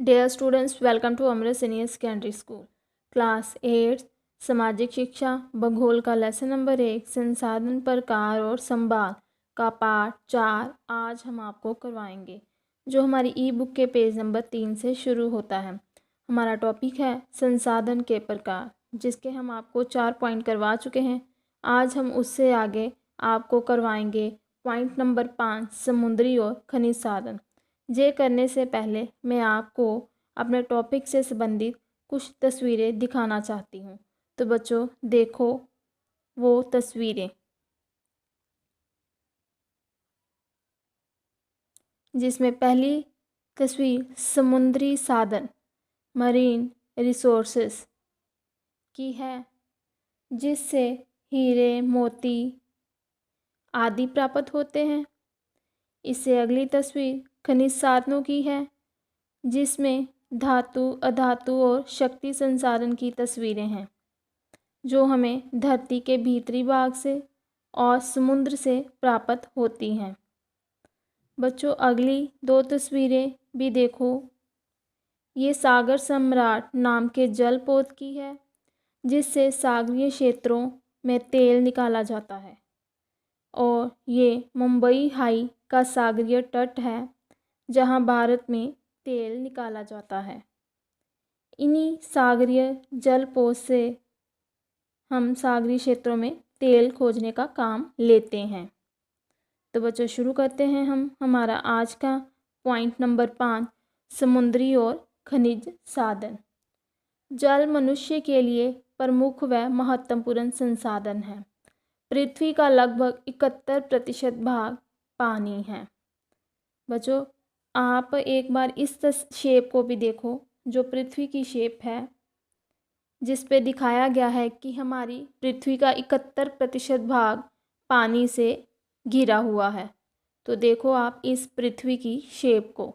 Dear students, welcome to Amrit senior secondary school class 8 सामाजिक शिक्षा भूगोल का लेसन नंबर 1 संसाधन प्रकार और संभाल का पाठ 4 आज हम आपको करवाएंगे, जो हमारी ई बुक के पेज नंबर 3 से शुरू होता है। हमारा टॉपिक है संसाधन के प्रकार, जिसके हम आपको 4 पॉइंट करवा चुके हैं। आज हम उससे आगे आपको करवाएंगे पॉइंट नंबर 5 समुद्री और खनिज साधन। ये करने से पहले मैं आपको अपने टॉपिक से संबंधित कुछ तस्वीरें दिखाना चाहती हूँ। तो बच्चों देखो वो तस्वीरें, जिसमें पहली तस्वीर समुद्री साधन मरीन रिसोर्सेस की है, जिससे हीरे मोती आदि प्राप्त होते हैं। इससे अगली तस्वीर खनिज साधनों की है, जिसमें धातु अधातु और शक्ति संसाधन की तस्वीरें हैं, जो हमें धरती के भीतरी भाग से और समुद्र से प्राप्त होती हैं। बच्चों अगली 2 तस्वीरें भी देखो। ये सागर सम्राट नाम के जल पोत की है, जिससे सागरीय क्षेत्रों में तेल निकाला जाता है। और ये मुंबई हाई का सागरीय तट है, जहाँ भारत में तेल निकाला जाता है। इन्हीं सागरीय जलपोत से हम सागरीय क्षेत्रों में तेल खोजने का काम लेते हैं। तो बच्चों शुरू करते हैं हम हमारा आज का पॉइंट नंबर 5 समुद्री और खनिज साधन। जल मनुष्य के लिए प्रमुख व महत्वपूर्ण संसाधन है। पृथ्वी का लगभग 71% भाग पानी है। बच्चों आप एक बार इस शेप को भी देखो, जो पृथ्वी की शेप है, जिस पे दिखाया गया है कि हमारी पृथ्वी का 71% भाग पानी से घिरा हुआ है। तो देखो आप इस पृथ्वी की शेप को,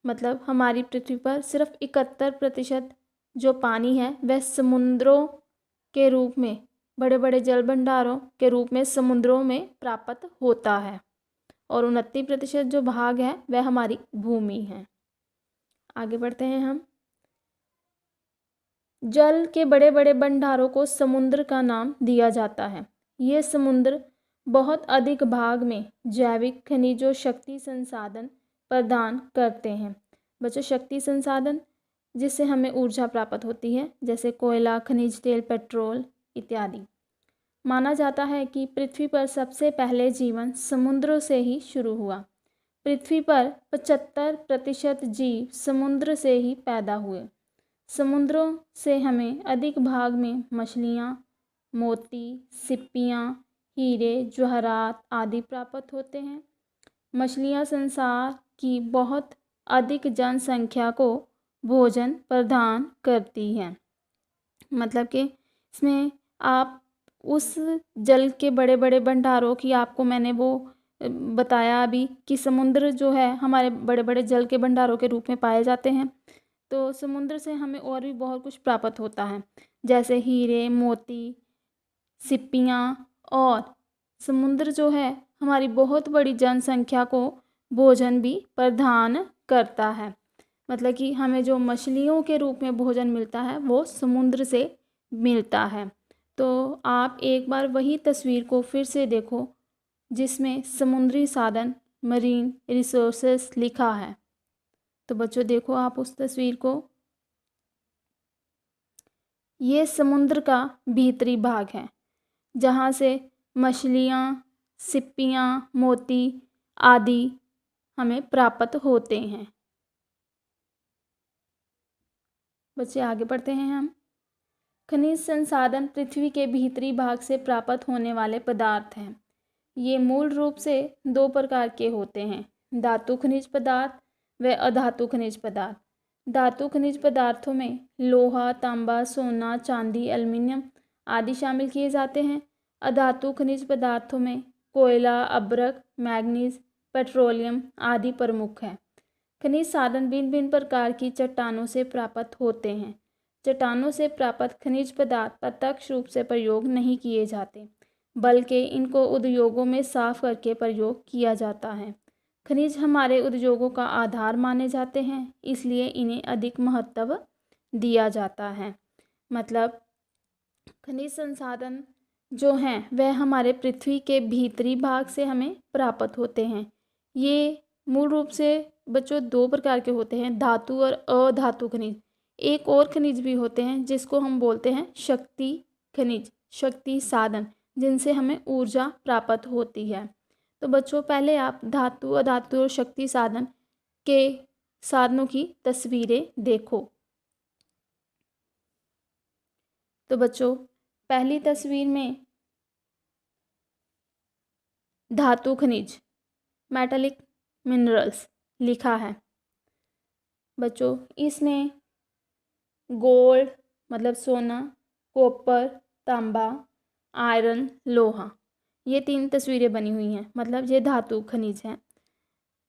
मतलब हमारी पृथ्वी पर सिर्फ 71% जो पानी है वह समुद्रों के रूप में, बड़े बड़े जल भंडारों के रूप में समुद्रों में प्राप्त होता है, और 29% जो भाग है वह हमारी भूमि है। आगे बढ़ते हैं हम। जल के बड़े बड़े भंडारों को समुद्र का नाम दिया जाता है। ये समुद्र बहुत अधिक भाग में जैविक खनिजों शक्ति संसाधन प्रदान करते हैं। बच्चों शक्ति संसाधन जिससे हमें ऊर्जा प्राप्त होती है, जैसे कोयला, खनिज तेल, पेट्रोल इत्यादि। माना जाता है कि पृथ्वी पर सबसे पहले जीवन समुद्रों से ही शुरू हुआ। पृथ्वी पर 75% जीव समुद्र से ही पैदा हुए। समुद्रों से हमें अधिक भाग में मछलियाँ, मोती, सिप्पियाँ, हीरे, जवाहरात आदि प्राप्त होते हैं। मछलियाँ संसार की बहुत अधिक जनसंख्या को भोजन प्रदान करती हैं। मतलब कि इसमें आप उस जल के बड़े बड़े भंडारों की, आपको मैंने वो बताया अभी कि समुद्र जो है हमारे बड़े बड़े जल के भंडारों के रूप में पाए जाते हैं। तो समुद्र से हमें और भी बहुत कुछ प्राप्त होता है, जैसे हीरे, मोती, सिप्पियाँ, और समुद्र जो है हमारी बहुत बड़ी जनसंख्या को भोजन भी प्रदान करता है। मतलब कि हमें जो मछलियों के रूप में भोजन मिलता है वो समुद्र से मिलता है। तो आप एक बार वही तस्वीर को फिर से देखो, जिसमें समुद्री साधन मरीन रिसोर्सेस लिखा है। तो बच्चों देखो आप उस तस्वीर को। ये समुद्र का भीतरी भाग है, जहाँ से मछलियाँ, सिप्पियाँ, मोती आदि हमें प्राप्त होते हैं। बच्चे आगे बढ़ते हैं हम। खनिज संसाधन पृथ्वी के भीतरी भाग से प्राप्त होने वाले पदार्थ हैं। ये मूल रूप से 2 प्रकार के होते हैं, धातु खनिज पदार्थ व अधातु खनिज पदार्थ। धातु खनिज पदार्थों में लोहा, तांबा, सोना, चांदी, एल्युमिनियम आदि शामिल किए जाते हैं। अधातु खनिज पदार्थों में कोयला, अभ्रक, मैग्नीज, पेट्रोलियम आदि प्रमुख हैं। खनिज साधन भिन्न भिन्न प्रकार की चट्टानों से प्राप्त होते हैं। चट्टानों से प्राप्त खनिज पदार्थ प्रत्यक्ष रूप से प्रयोग नहीं किए जाते, बल्कि इनको उद्योगों में साफ करके प्रयोग किया जाता है। खनिज हमारे उद्योगों का आधार माने जाते हैं, इसलिए इन्हें अधिक महत्व दिया जाता है। मतलब खनिज संसाधन जो हैं वह हमारे पृथ्वी के भीतरी भाग से हमें प्राप्त होते हैं। ये मूल रूप से बच्चों दो प्रकार के होते हैं, धातु और अधातु खनिज। एक और खनिज भी होते हैं जिसको हम बोलते हैं शक्ति खनिज, शक्ति साधन, जिनसे हमें ऊर्जा प्राप्त होती है। तो बच्चों पहले आप धातु, अधातु और शक्ति साधन के साधनों की तस्वीरें देखो। तो बच्चों पहली तस्वीर में धातु खनिज, मेटालिक मिनरल्स लिखा है। बच्चों इसमें गोल्ड मतलब सोना, कॉपर, तांबा, आयरन, लोहा, ये 3 तस्वीरें बनी हुई हैं। मतलब ये धातु खनिज हैं।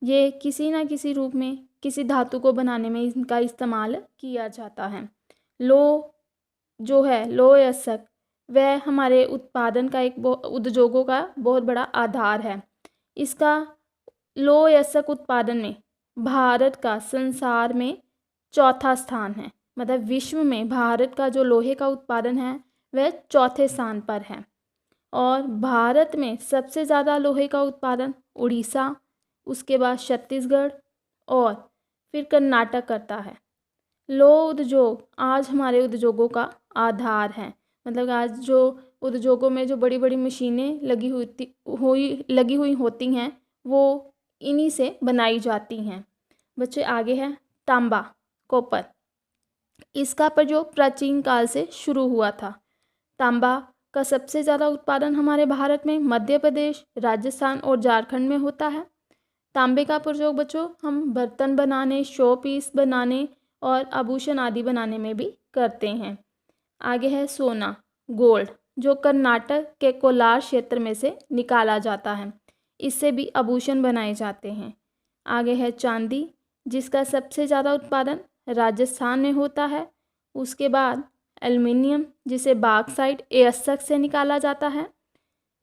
ये किसी ना किसी रूप में किसी धातु को बनाने में इनका इस्तेमाल किया जाता है। लोह जो है, लोह अयस्क, वह हमारे उत्पादन का एक उद्योगों का बहुत बड़ा आधार है। इसका लोह अयस्क उत्पादन में भारत का संसार में चौथा स्थान है। मतलब विश्व में भारत का जो लोहे का उत्पादन है वह चौथे स्थान पर है। और भारत में सबसे ज़्यादा लोहे का उत्पादन उड़ीसा, उसके बाद छत्तीसगढ़ और फिर कर्नाटक करता है। लोह उद्योग आज हमारे उद्योगों का आधार है। मतलब आज जो उद्योगों में जो बड़ी बड़ी मशीनें लगी हुई होती हैं वो इन्हीं से बनाई जाती हैं। बच्चे आगे है तांबा, कॉपर। इसका प्रयोग प्राचीन काल से शुरू हुआ था। तांबा का सबसे ज़्यादा उत्पादन हमारे भारत में मध्य प्रदेश, राजस्थान और झारखंड में होता है। तांबे का प्रयोग बच्चों हम बर्तन बनाने, शो पीस बनाने और आभूषण आदि बनाने में भी करते हैं। आगे है सोना, गोल्ड, जो कर्नाटक के कोलार क्षेत्र में से निकाला जाता है। इससे भी आभूषण बनाए जाते हैं। आगे है चांदी, जिसका सबसे ज़्यादा उत्पादन राजस्थान में होता है। उसके बाद एल्युमिनियम, जिसे बॉक्साइट अयस्क से निकाला जाता है।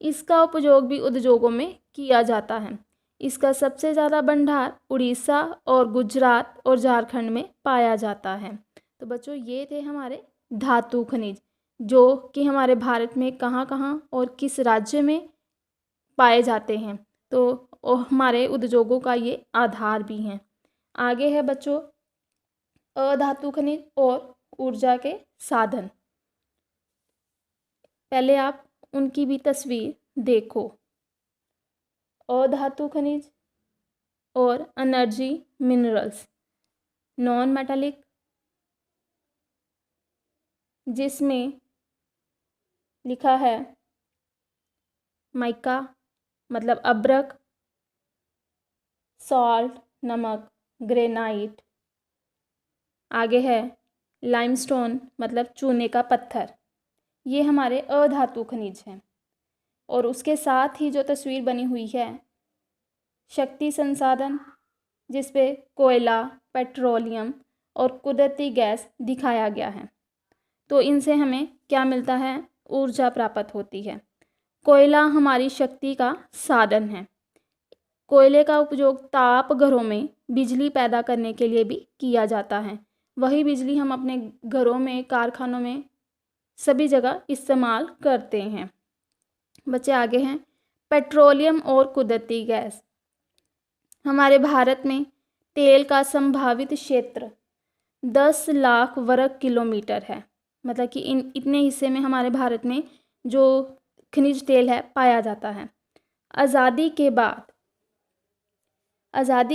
इसका उपयोग भी उद्योगों में किया जाता है। इसका सबसे ज़्यादा भंडार उड़ीसा और गुजरात और झारखंड में पाया जाता है। तो बच्चों ये थे हमारे धातु खनिज, जो कि हमारे भारत में कहाँ कहाँ और किस राज्य में पाए जाते हैं। तो हमारे उद्योगों का ये आधार भी हैं। आगे है बच्चों अधातु खनिज और ऊर्जा के साधन। पहले आप उनकी भी तस्वीर देखो। अधातु खनिज और एनर्जी मिनरल्स, नॉन मेटालिक, जिसमें लिखा है माइका मतलब अब्रक, सॉल्ट नमक, ग्रेनाइट। आगे है लाइमस्टोन मतलब चूने का पत्थर। ये हमारे अधातु खनिज हैं। और उसके साथ ही जो तस्वीर बनी हुई है शक्ति संसाधन, जिस पे कोयला, पेट्रोलियम और कुदरती गैस दिखाया गया है। तो इनसे हमें क्या मिलता है? ऊर्जा प्राप्त होती है। कोयला हमारी शक्ति का साधन है। कोयले का उपयोग ताप घरों में बिजली पैदा करने के लिए भी किया जाता है। वही बिजली हम अपने घरों में, कारखानों में, सभी जगह इस्तेमाल करते हैं। बच्चे आगे हैं पेट्रोलियम और कुदरती गैस। हमारे भारत में तेल का संभावित क्षेत्र 10 लाख वर्ग किलोमीटर है। मतलब कि इतने हिस्से में हमारे भारत में जो खनिज तेल है पाया जाता है। आज़ादी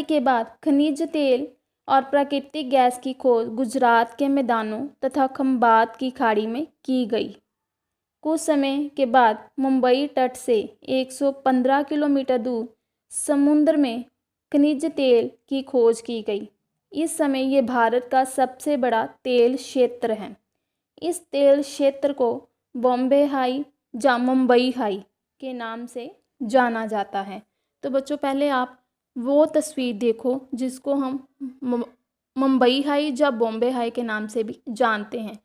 के बाद खनिज तेल और प्राकृतिक गैस की खोज गुजरात के मैदानों तथा खंबात की खाड़ी में की गई। कुछ समय के बाद मुंबई तट से 115 किलोमीटर दूर समुद्र में खनिज तेल की खोज की गई। इस समय ये भारत का सबसे बड़ा तेल क्षेत्र है। इस तेल क्षेत्र को बॉम्बे हाई या मुंबई हाई के नाम से जाना जाता है। तो बच्चों पहले आप वो तस्वीर देखो जिसको हम मुंबई हाई या बॉम्बे हाई के नाम से भी जानते हैं।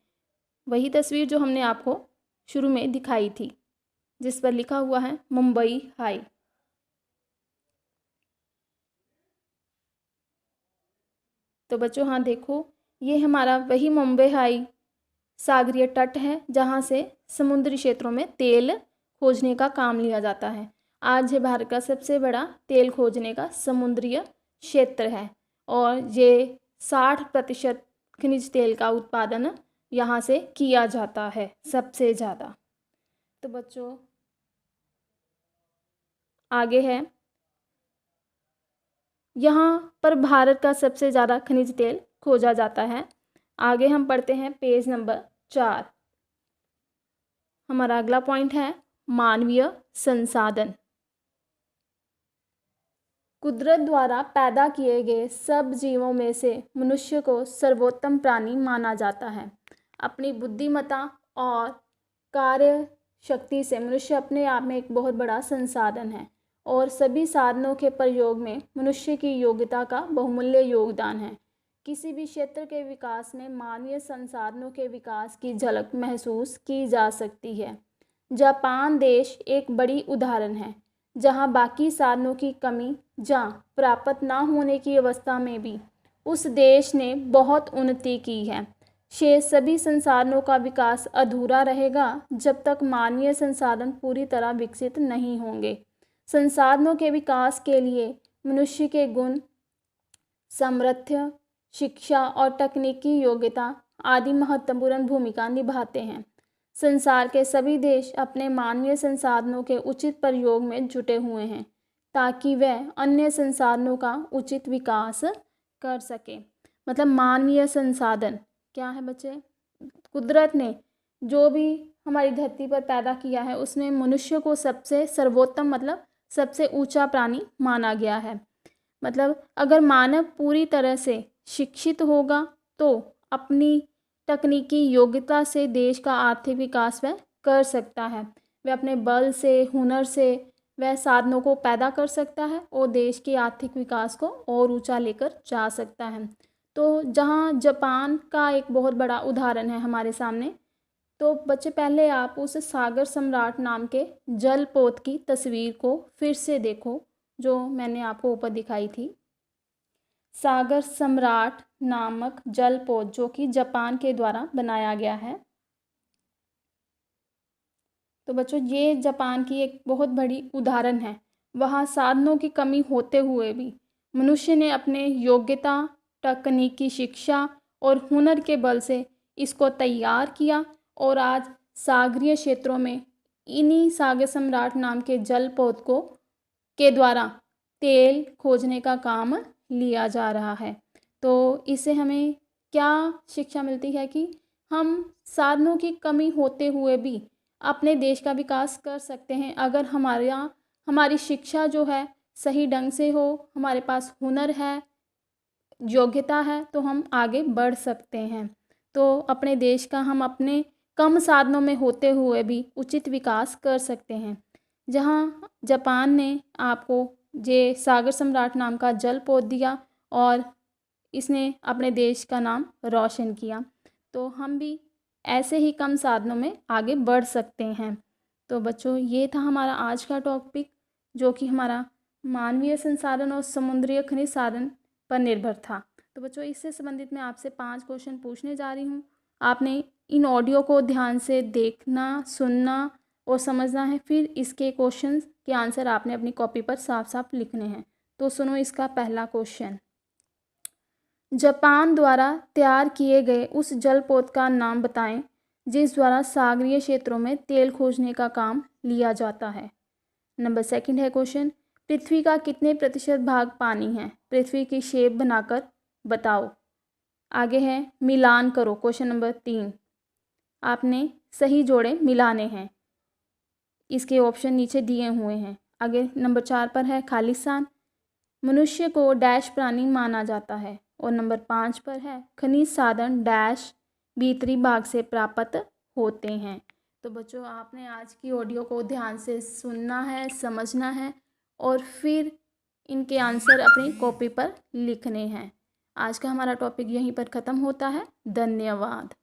वही तस्वीर जो हमने आपको शुरू में दिखाई थी, जिस पर लिखा हुआ है मुंबई हाई। तो बच्चों हाँ देखो, ये हमारा वही मुंबई हाई सागरीय तट है जहाँ से समुद्री क्षेत्रों में तेल खोजने का काम लिया जाता है। आज ये भारत का सबसे बड़ा तेल खोजने का समुद्रीय क्षेत्र है और ये 60% खनिज तेल का उत्पादन यहाँ से किया जाता है सबसे ज़्यादा। तो बच्चों आगे है, यहाँ पर भारत का सबसे ज़्यादा खनिज तेल खोजा जाता है। आगे हम पढ़ते हैं पेज नंबर 4। हमारा अगला पॉइंट है मानवीय संसाधन। कुदरत द्वारा पैदा किए गए सब जीवों में से मनुष्य को सर्वोत्तम प्राणी माना जाता है। अपनी बुद्धिमत्ता और कार्य शक्ति से मनुष्य अपने आप में एक बहुत बड़ा संसाधन है और सभी साधनों के प्रयोग में मनुष्य की योग्यता का बहुमूल्य योगदान है। किसी भी क्षेत्र के विकास में मानवीय संसाधनों के विकास की झलक महसूस की जा सकती है। जापान देश एक बड़ी उदाहरण है, जहां बाकी साधनों की कमी या प्राप्त न होने की अवस्था में भी उस देश ने बहुत उन्नति की है। शेष सभी संसाधनों का विकास अधूरा रहेगा जब तक मानवीय संसाधन पूरी तरह विकसित नहीं होंगे। संसाधनों के विकास के लिए मनुष्य के गुण, सामर्थ्य, शिक्षा और तकनीकी योग्यता आदि महत्वपूर्ण भूमिका निभाते हैं। संसार के सभी देश अपने मानवीय संसाधनों के उचित प्रयोग में जुटे हुए हैं ताकि वह अन्य संसाधनों का उचित विकास कर सके। मतलब मानवीय संसाधन क्या है बच्चे? कुदरत ने जो भी हमारी धरती पर पैदा किया है उसमें मनुष्य को सबसे सर्वोत्तम मतलब सबसे ऊंचा प्राणी माना गया है। मतलब अगर मानव पूरी तरह से शिक्षित होगा तो अपनी तकनीकी योग्यता से देश का आर्थिक विकास वह कर सकता है। वह अपने बल से, हुनर से वह साधनों को पैदा कर सकता है और देश के आर्थिक विकास को और ऊंचा लेकर जा सकता है। तो जहाँ जापान का एक बहुत बड़ा उदाहरण है हमारे सामने, तो बच्चे पहले आप उस सागर सम्राट नाम के जलपोत की तस्वीर को फिर से देखो जो मैंने आपको ऊपर दिखाई थी। सागर सम्राट नामक जलपोत जो कि जापान के द्वारा बनाया गया है। तो बच्चों ये जापान की एक बहुत बड़ी उदाहरण है। वहाँ साधनों की कमी होते हुए भी मनुष्य ने अपने योग्यता, तकनीकी शिक्षा और हुनर के बल से इसको तैयार किया और आज सागरीय क्षेत्रों में इन्हीं सागर सम्राट नाम के जलपोत को के द्वारा तेल खोजने का काम लिया जा रहा है। तो इससे हमें क्या शिक्षा मिलती है कि हम साधनों की कमी होते हुए भी अपने देश का विकास कर सकते हैं। अगर हमारे यहाँ हमारी शिक्षा जो है सही ढंग से हो, हमारे पास हुनर है, योग्यता है, तो हम आगे बढ़ सकते हैं। तो अपने देश का हम अपने कम साधनों में होते हुए भी उचित विकास कर सकते हैं। जहाँ जापान ने आपको ये सागर सम्राट नाम का जलपोत दिया और इसने अपने देश का नाम रोशन किया, तो हम भी ऐसे ही कम साधनों में आगे बढ़ सकते हैं। तो बच्चों ये था हमारा आज का टॉपिक जो कि हमारा मानवीय संसाधन और समुद्री खनिज साधन पर निर्भर था। तो बच्चों इससे संबंधित मैं आपसे 5 क्वेश्चन पूछने जा रही हूँ। आपने इन ऑडियो को ध्यान से देखना, सुनना और समझना है। फिर इसके क्वेश्चन के आंसर आपने अपनी कॉपी पर साफ साफ लिखने हैं। तो सुनो इसका पहला क्वेश्चन। जापान द्वारा तैयार किए गए उस जलपोत का नाम बताएं जिस द्वारा सागरीय क्षेत्रों में तेल खोजने का काम लिया जाता है। नंबर 2 है क्वेश्चन, पृथ्वी का कितने प्रतिशत भाग पानी है? पृथ्वी की शेप बनाकर बताओ। आगे है मिलान करो। क्वेश्चन नंबर 3 आपने सही जोड़े मिलाने हैं। इसके ऑप्शन नीचे दिए हुए हैं। आगे नंबर 4 पर है खालिस्तान। मनुष्य को डैश प्राणी माना जाता है। और नंबर 5 पर है खनिज साधन डैश भीतरी भाग से प्राप्त होते हैं। तो बच्चों आपने आज की ऑडियो को ध्यान से सुनना है, समझना है और फिर इनके आंसर अपनी कॉपी पर लिखने हैं। आज का हमारा टॉपिक यहीं पर ख़त्म होता है। धन्यवाद।